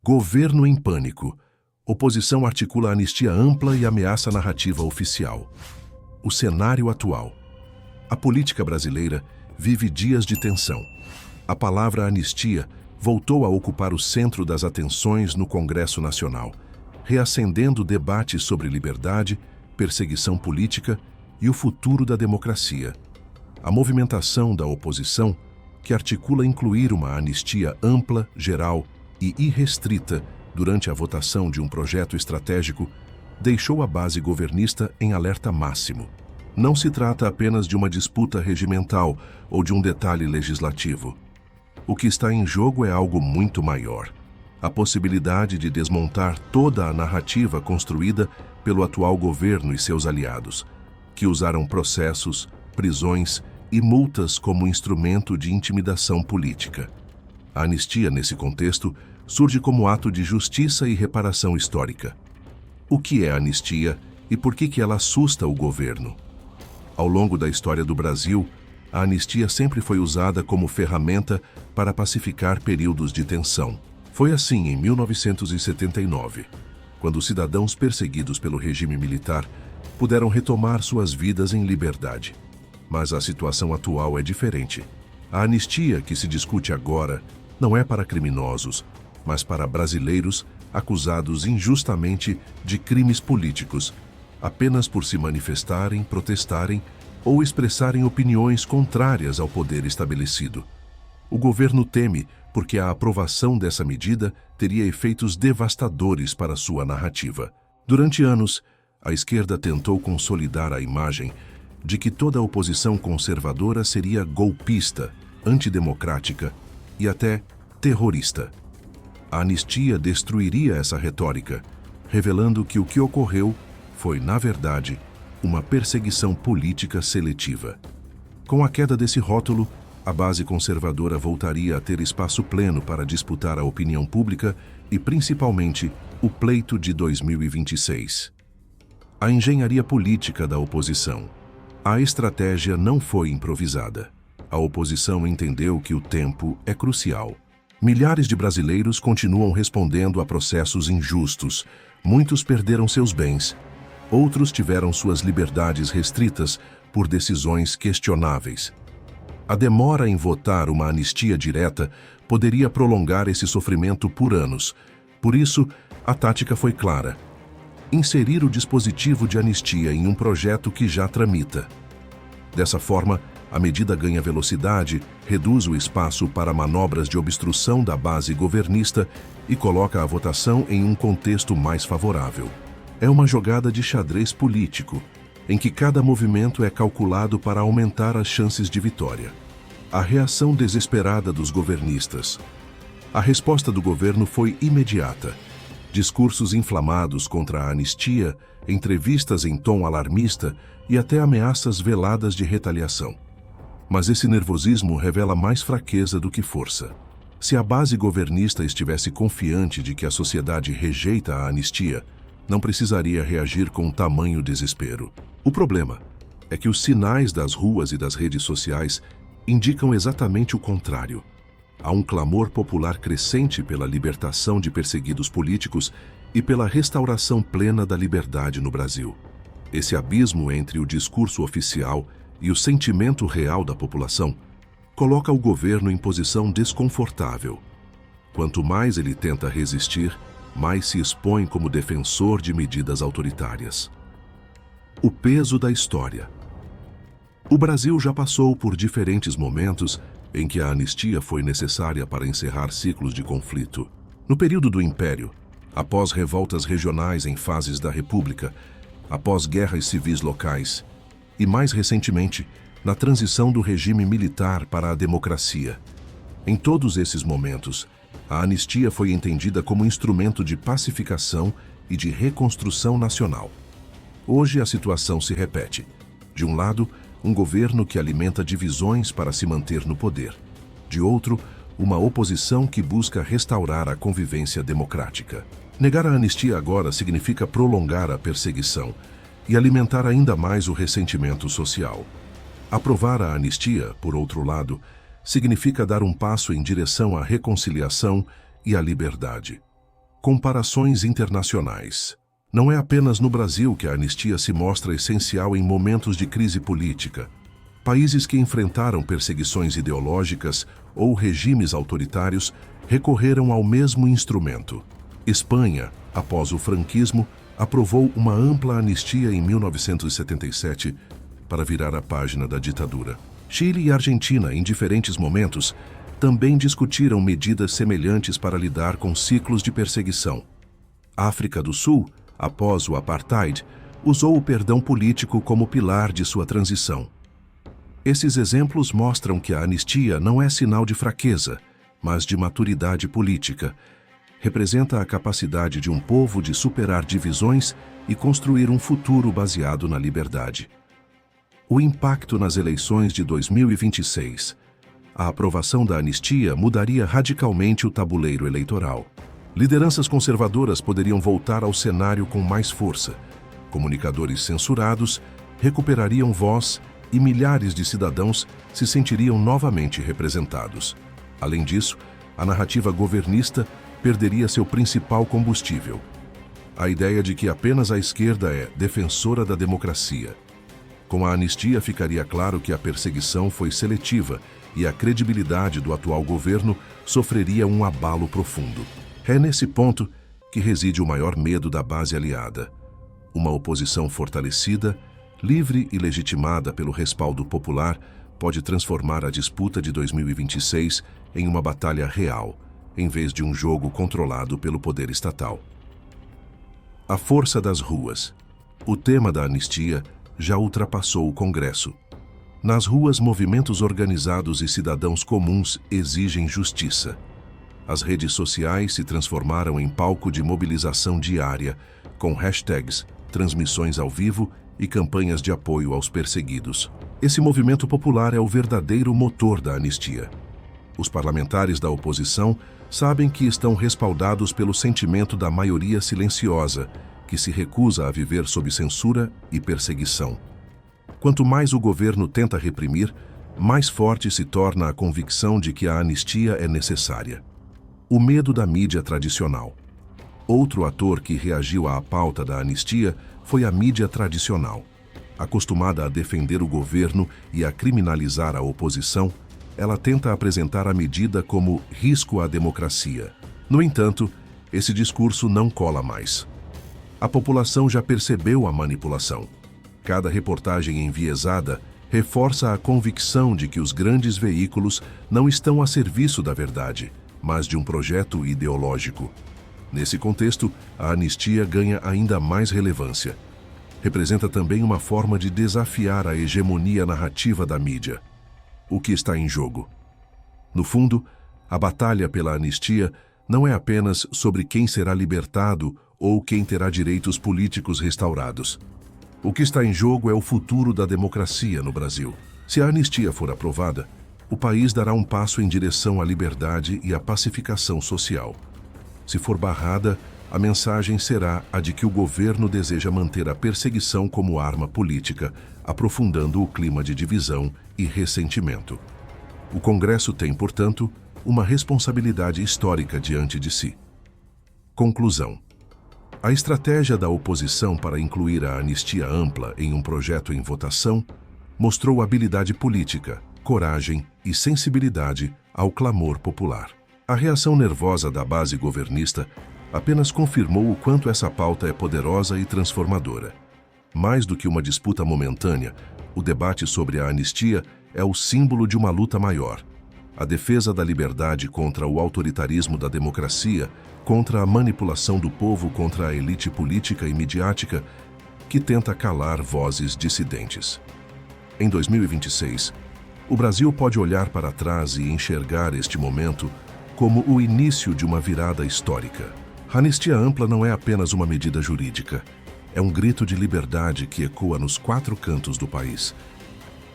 Governo em pânico. Oposição articula anistia ampla e ameaça narrativa oficial. O cenário atual. A política brasileira vive dias de tensão. A palavra anistia voltou a ocupar o centro das atenções no Congresso Nacional, reacendendo debates sobre liberdade, perseguição política e o futuro da democracia. A movimentação da oposição, que articula incluir uma anistia ampla, geral e irrestrita durante a votação de um projeto estratégico, deixou a base governista em alerta máximo. Não se trata apenas de uma disputa regimental ou de um detalhe legislativo. O que está em jogo é algo muito maior. A possibilidade de desmontar toda a narrativa construída pelo atual governo e seus aliados, que usaram processos, prisões e multas como instrumento de intimidação política. A anistia, nesse contexto, surge como ato de justiça e reparação histórica. O que é a anistia e por que ela assusta o governo? Ao longo da história do Brasil, a anistia sempre foi usada como ferramenta para pacificar períodos de tensão. Foi assim em 1979, quando cidadãos perseguidos pelo regime militar puderam retomar suas vidas em liberdade. Mas a situação atual é diferente. A anistia que se discute agora não é para criminosos, mas para brasileiros acusados injustamente de crimes políticos, apenas por se manifestarem, protestarem ou expressarem opiniões contrárias ao poder estabelecido. O governo teme porque a aprovação dessa medida teria efeitos devastadores para sua narrativa. Durante anos, a esquerda tentou consolidar a imagem de que toda a oposição conservadora seria golpista, antidemocrática e até terrorista. A anistia destruiria essa retórica, revelando que o que ocorreu foi, na verdade, uma perseguição política seletiva. Com a queda desse rótulo, a base conservadora voltaria a ter espaço pleno para disputar a opinião pública e, principalmente, o pleito de 2026. A engenharia política da oposição. A estratégia não foi improvisada. A oposição entendeu que o tempo é crucial. Milhares de brasileiros continuam respondendo a processos injustos. Muitos perderam seus bens. Outros tiveram suas liberdades restritas por decisões questionáveis. A demora em votar uma anistia direta poderia prolongar esse sofrimento por anos. Por isso, a tática foi clara: inserir o dispositivo de anistia em um projeto que já tramita. Dessa forma, a medida ganha velocidade, reduz o espaço para manobras de obstrução da base governista e coloca a votação em um contexto mais favorável. É uma jogada de xadrez político, em que cada movimento é calculado para aumentar as chances de vitória. A reação desesperada dos governistas. A resposta do governo foi imediata. Discursos inflamados contra a anistia, entrevistas em tom alarmista e até ameaças veladas de retaliação. Mas esse nervosismo revela mais fraqueza do que força. Se a base governista estivesse confiante de que a sociedade rejeita a anistia, não precisaria reagir com tamanho desespero. O problema é que os sinais das ruas e das redes sociais indicam exatamente o contrário. Há um clamor popular crescente pela libertação de perseguidos políticos e pela restauração plena da liberdade no Brasil. Esse abismo entre o discurso oficial e o sentimento real da população coloca o governo em posição desconfortável. Quanto mais ele tenta resistir, mais se expõe como defensor de medidas autoritárias. O peso da história. O Brasil já passou por diferentes momentos em que a anistia foi necessária para encerrar ciclos de conflito. No período do Império, após revoltas regionais em fases da República, após guerras civis locais e, mais recentemente, na transição do regime militar para a democracia. Em todos esses momentos, a anistia foi entendida como instrumento de pacificação e de reconstrução nacional. Hoje a situação se repete. De um lado, um governo que alimenta divisões para se manter no poder. De outro, uma oposição que busca restaurar a convivência democrática. Negar a anistia agora significa prolongar a perseguição e alimentar ainda mais o ressentimento social. Aprovar a anistia, por outro lado, significa dar um passo em direção à reconciliação e à liberdade. Comparações internacionais. Não é apenas no Brasil que a anistia se mostra essencial em momentos de crise política. Países que enfrentaram perseguições ideológicas ou regimes autoritários recorreram ao mesmo instrumento. Espanha, após o franquismo, aprovou uma ampla anistia em 1977 para virar a página da ditadura. Chile e Argentina, em diferentes momentos, também discutiram medidas semelhantes para lidar com ciclos de perseguição. A África do Sul, após o apartheid, usou o perdão político como pilar de sua transição. Esses exemplos mostram que a anistia não é sinal de fraqueza, mas de maturidade política. Representa a capacidade de um povo de superar divisões e construir um futuro baseado na liberdade. O impacto nas eleições de 2026. A aprovação da anistia mudaria radicalmente o tabuleiro eleitoral. Lideranças conservadoras poderiam voltar ao cenário com mais força. Comunicadores censurados recuperariam voz e milhares de cidadãos se sentiriam novamente representados. Além disso, a narrativa governista perderia seu principal combustível. A ideia de que apenas a esquerda é defensora da democracia. Com a anistia, ficaria claro que a perseguição foi seletiva e a credibilidade do atual governo sofreria um abalo profundo. É nesse ponto que reside o maior medo da base aliada. Uma oposição fortalecida, livre e legitimada pelo respaldo popular, pode transformar a disputa de 2026 em uma batalha real, em vez de um jogo controlado pelo poder estatal. A força das ruas. O tema da anistia já ultrapassou o Congresso. Nas ruas, movimentos organizados e cidadãos comuns exigem justiça. As redes sociais se transformaram em palco de mobilização diária, com hashtags, transmissões ao vivo e campanhas de apoio aos perseguidos. Esse movimento popular é o verdadeiro motor da anistia. Os parlamentares da oposição sabem que estão respaldados pelo sentimento da maioria silenciosa, que se recusa a viver sob censura e perseguição. Quanto mais o governo tenta reprimir, mais forte se torna a convicção de que a anistia é necessária. O medo da mídia tradicional. Outro ator que reagiu à pauta da anistia foi a mídia tradicional. Acostumada a defender o governo e a criminalizar a oposição, ela tenta apresentar a medida como risco à democracia. No entanto, esse discurso não cola mais. A população já percebeu a manipulação. Cada reportagem enviesada reforça a convicção de que os grandes veículos não estão a serviço da verdade, mas de um projeto ideológico. Nesse contexto, a anistia ganha ainda mais relevância. Representa também uma forma de desafiar a hegemonia narrativa da mídia. O que está em jogo? No fundo, a batalha pela anistia não é apenas sobre quem será libertado ou quem terá direitos políticos restaurados. O que está em jogo é o futuro da democracia no Brasil. Se a anistia for aprovada, o país dará um passo em direção à liberdade e à pacificação social. Se for barrada, a mensagem será a de que o governo deseja manter a perseguição como arma política, aprofundando o clima de divisão e ressentimento. O Congresso tem, portanto, uma responsabilidade histórica diante de si. Conclusão. A estratégia da oposição para incluir a anistia ampla em um projeto em votação mostrou habilidade política, coragem e sensibilidade ao clamor popular. A reação nervosa da base governista apenas confirmou o quanto essa pauta é poderosa e transformadora. Mais do que uma disputa momentânea, o debate sobre a anistia é o símbolo de uma luta maior. A defesa da liberdade contra o autoritarismo da democracia, contra a manipulação do povo contra a elite política e midiática que tenta calar vozes dissidentes. Em 2026, o Brasil pode olhar para trás e enxergar este momento como o início de uma virada histórica. A anistia ampla não é apenas uma medida jurídica, é um grito de liberdade que ecoa nos 4 cantos do país.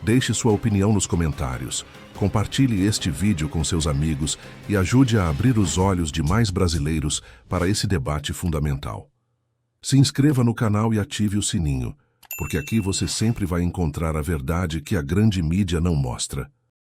Deixe sua opinião nos comentários, compartilhe este vídeo com seus amigos e ajude a abrir os olhos de mais brasileiros para esse debate fundamental. Se inscreva no canal e ative o sininho, porque aqui você sempre vai encontrar a verdade que a grande mídia não mostra.